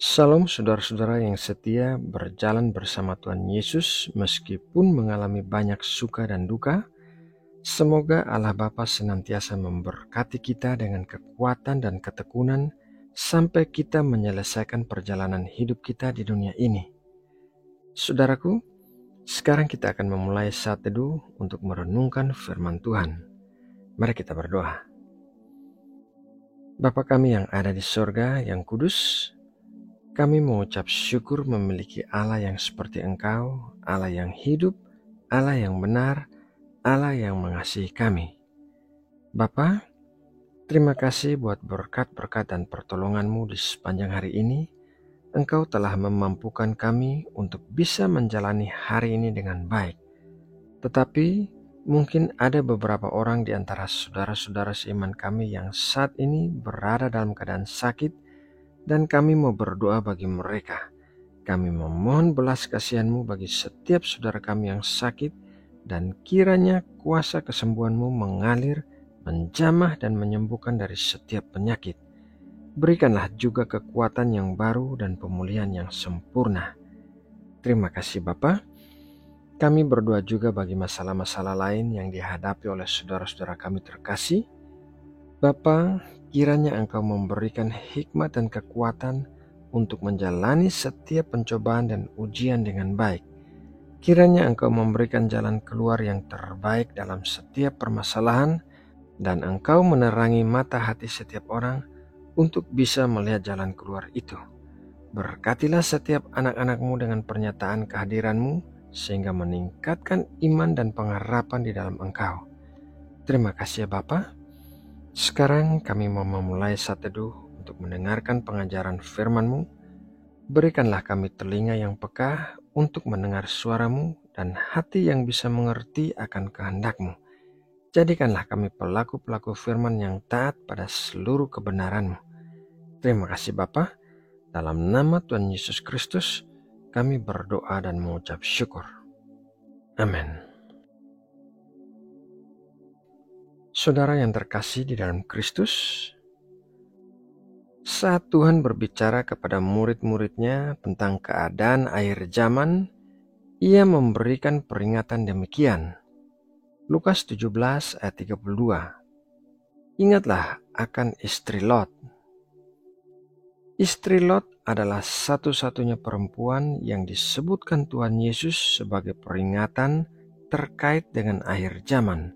Salam saudara-saudara yang setia berjalan bersama Tuhan Yesus meskipun mengalami banyak suka dan duka. Semoga Allah Bapa senantiasa memberkati kita dengan kekuatan dan ketekunan sampai kita menyelesaikan perjalanan hidup kita di dunia ini. Saudaraku, sekarang kita akan memulai saat teduh untuk merenungkan firman Tuhan. Mari kita berdoa. Bapa kami yang ada di sorga, yang kudus, kami mengucap syukur memiliki Allah yang seperti Engkau, Allah yang hidup, Allah yang benar, Allah yang mengasihi kami. Bapa, terima kasih buat berkat-berkat dan pertolongan-Mu di sepanjang hari ini. Engkau telah memampukan kami untuk bisa menjalani hari ini dengan baik. Tetapi mungkin ada beberapa orang di antara saudara-saudara seiman kami yang saat ini berada dalam keadaan sakit, dan kami mau berdoa bagi mereka. Kami memohon belas kasihan-Mu bagi setiap saudara kami yang sakit, dan kiranya kuasa kesembuhan-Mu mengalir, menjamah dan menyembuhkan dari setiap penyakit. Berikanlah juga kekuatan yang baru dan pemulihan yang sempurna. Terima kasih Bapa. Kami berdoa juga bagi masalah-masalah lain yang dihadapi oleh saudara-saudara kami terkasih. Bapa, kiranya Engkau memberikan hikmat dan kekuatan untuk menjalani setiap pencobaan dan ujian dengan baik. Kiranya Engkau memberikan jalan keluar yang terbaik dalam setiap permasalahan, dan Engkau menerangi mata hati setiap orang untuk bisa melihat jalan keluar itu. Berkatilah setiap anak-anak-Mu dengan pernyataan kehadiran-Mu, sehingga meningkatkan iman dan pengharapan di dalam Engkau. Terima kasih ya Bapa. Sekarang kami mau memulai saat teduh untuk mendengarkan pengajaran firman-Mu. Berikanlah kami telinga yang peka untuk mendengar suara-Mu dan hati yang bisa mengerti akan kehendak-Mu. Jadikanlah kami pelaku-pelaku firman yang taat pada seluruh kebenaran-Mu. Terima kasih Bapa. Dalam nama Tuhan Yesus Kristus, kami berdoa dan mengucap syukur. Amin. Saudara yang terkasih di dalam Kristus, saat Tuhan berbicara kepada murid-muridnya tentang keadaan akhir zaman, Ia memberikan peringatan demikian. Lukas 17 ayat 32. Ingatlah akan istri Lot. Istri Lot adalah satu-satunya perempuan yang disebutkan Tuhan Yesus sebagai peringatan terkait dengan akhir zaman.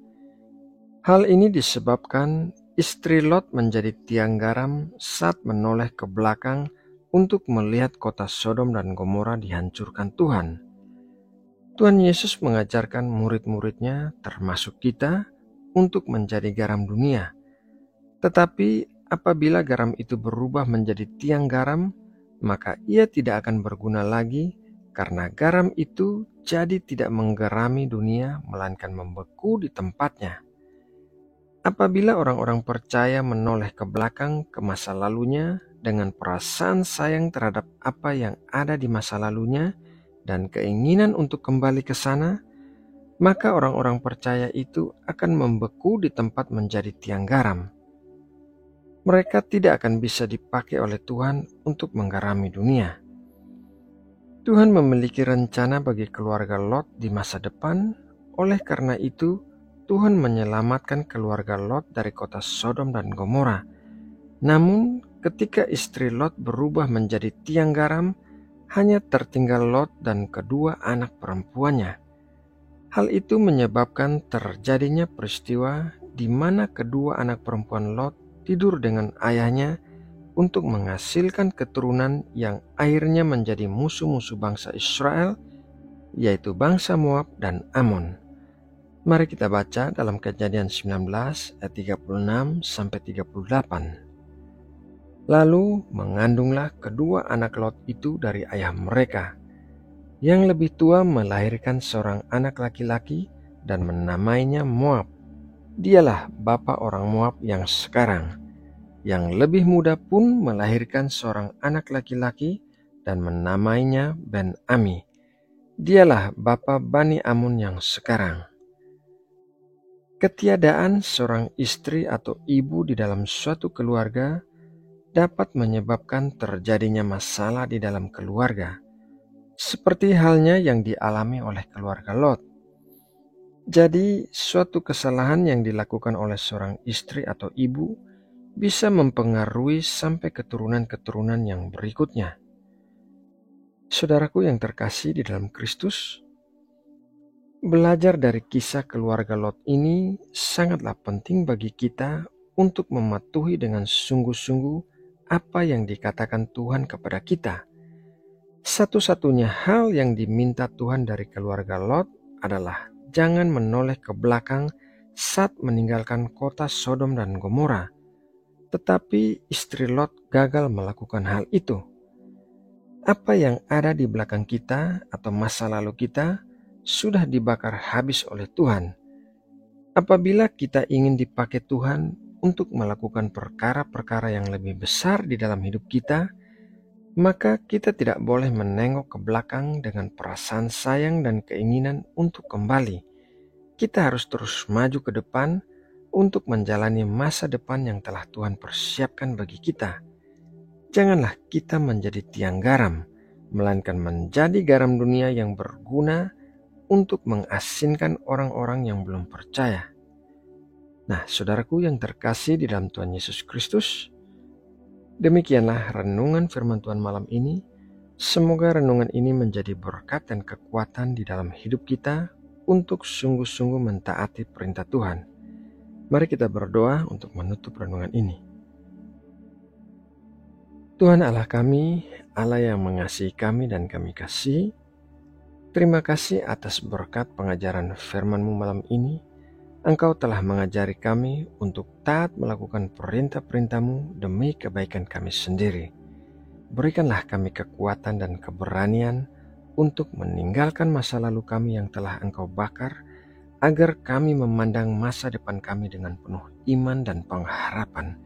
Hal ini disebabkan istri Lot menjadi tiang garam saat menoleh ke belakang untuk melihat kota Sodom dan Gomora dihancurkan Tuhan. Tuhan Yesus mengajarkan murid-muridnya, termasuk kita, untuk menjadi garam dunia. Tetapi apabila garam itu berubah menjadi tiang garam, maka ia tidak akan berguna lagi, karena garam itu jadi tidak menggerami dunia, melainkan membeku di tempatnya. Apabila orang-orang percaya menoleh ke belakang ke masa lalunya dengan perasaan sayang terhadap apa yang ada di masa lalunya dan keinginan untuk kembali ke sana, maka orang-orang percaya itu akan membeku di tempat menjadi tiang garam. Mereka tidak akan bisa dipakai oleh Tuhan untuk menggarami dunia. Tuhan memiliki rencana bagi keluarga Lot di masa depan. Oleh karena itu, Tuhan menyelamatkan keluarga Lot dari kota Sodom dan Gomora. Namun, ketika istri Lot berubah menjadi tiang garam, hanya tertinggal Lot dan kedua anak perempuannya. Hal itu menyebabkan terjadinya peristiwa di mana kedua anak perempuan Lot tidur dengan ayahnya untuk menghasilkan keturunan yang akhirnya menjadi musuh-musuh bangsa Israel, yaitu bangsa Moab dan Amon. Mari kita baca dalam Kejadian 19 ayat 36 sampai 38. Lalu mengandunglah kedua anak Lot itu dari ayah mereka. Yang lebih tua melahirkan seorang anak laki-laki dan menamainya Moab. Dialah bapa orang Moab yang sekarang. Yang lebih muda pun melahirkan seorang anak laki-laki dan menamainya Ben-Ami. Dialah bapa Bani Amun yang sekarang. Ketiadaan seorang istri atau ibu di dalam suatu keluarga dapat menyebabkan terjadinya masalah di dalam keluarga, seperti halnya yang dialami oleh keluarga Lot. Jadi, suatu kesalahan yang dilakukan oleh seorang istri atau ibu bisa mempengaruhi sampai keturunan-keturunan yang berikutnya. Saudaraku yang terkasih di dalam Kristus, belajar dari kisah keluarga Lot ini sangatlah penting bagi kita untuk mematuhi dengan sungguh-sungguh apa yang dikatakan Tuhan kepada kita. Satu-satunya hal yang diminta Tuhan dari keluarga Lot adalah jangan menoleh ke belakang saat meninggalkan kota Sodom dan Gomora. Tetapi istri Lot gagal melakukan hal itu. Apa yang ada di belakang kita atau masa lalu kita sudah dibakar habis oleh Tuhan. Apabila kita ingin dipakai Tuhan untuk melakukan perkara-perkara yang lebih besar di dalam hidup kita, maka kita tidak boleh menengok ke belakang dengan perasaan sayang dan keinginan untuk kembali. Kita harus terus maju ke depan untuk menjalani masa depan yang telah Tuhan persiapkan bagi kita. Janganlah kita menjadi tiang garam, melainkan menjadi garam dunia yang berguna untuk mengasinkan orang-orang yang belum percaya. Nah, saudaraku yang terkasih di dalam Tuhan Yesus Kristus, demikianlah renungan firman Tuhan malam ini. Semoga renungan ini menjadi berkat dan kekuatan di dalam hidup kita untuk sungguh-sungguh mentaati perintah Tuhan. Mari kita berdoa untuk menutup renungan ini. Tuhan Allah kami, Allah yang mengasihi kami dan kami kasih, terima kasih atas berkat pengajaran firman-Mu malam ini. Engkau telah mengajari kami untuk taat melakukan perintah-perintah-Mu demi kebaikan kami sendiri. Berikanlah kami kekuatan dan keberanian untuk meninggalkan masa lalu kami yang telah Engkau bakar, agar kami memandang masa depan kami dengan penuh iman dan pengharapan.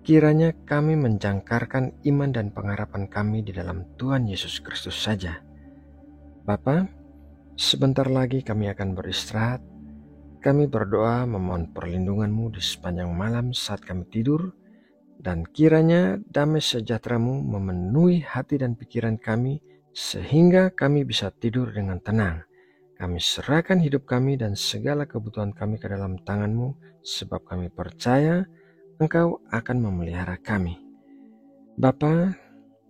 Kiranya kami menjangkarkan iman dan pengharapan kami di dalam Tuhan Yesus Kristus saja. Bapa, sebentar lagi kami akan beristirahat. Kami berdoa memohon perlindungan-Mu di sepanjang malam saat kami tidur, dan kiranya damai sejahtera-Mu memenuhi hati dan pikiran kami sehingga kami bisa tidur dengan tenang. Kami serahkan hidup kami dan segala kebutuhan kami ke dalam tangan-Mu, sebab kami percaya Engkau akan memelihara kami. Bapa,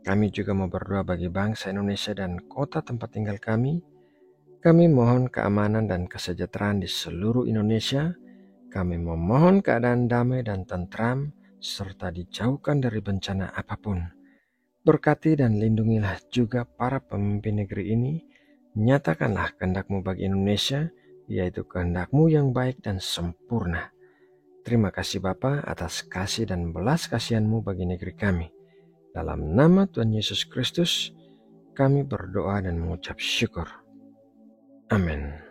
kami juga mau berdoa bagi bangsa Indonesia dan kota tempat tinggal kami. Kami mohon keamanan dan kesejahteraan di seluruh Indonesia. Kami memohon keadaan damai dan tentram, serta dijauhkan dari bencana apapun. Berkati dan lindungilah juga para pemimpin negeri ini. Nyatakanlah kehendak-Mu bagi Indonesia, yaitu kehendak-Mu yang baik dan sempurna. Terima kasih Bapa atas kasih dan belas kasihan-Mu bagi negeri kami. Dalam nama Tuhan Yesus Kristus, kami berdoa dan mengucap syukur. Amin.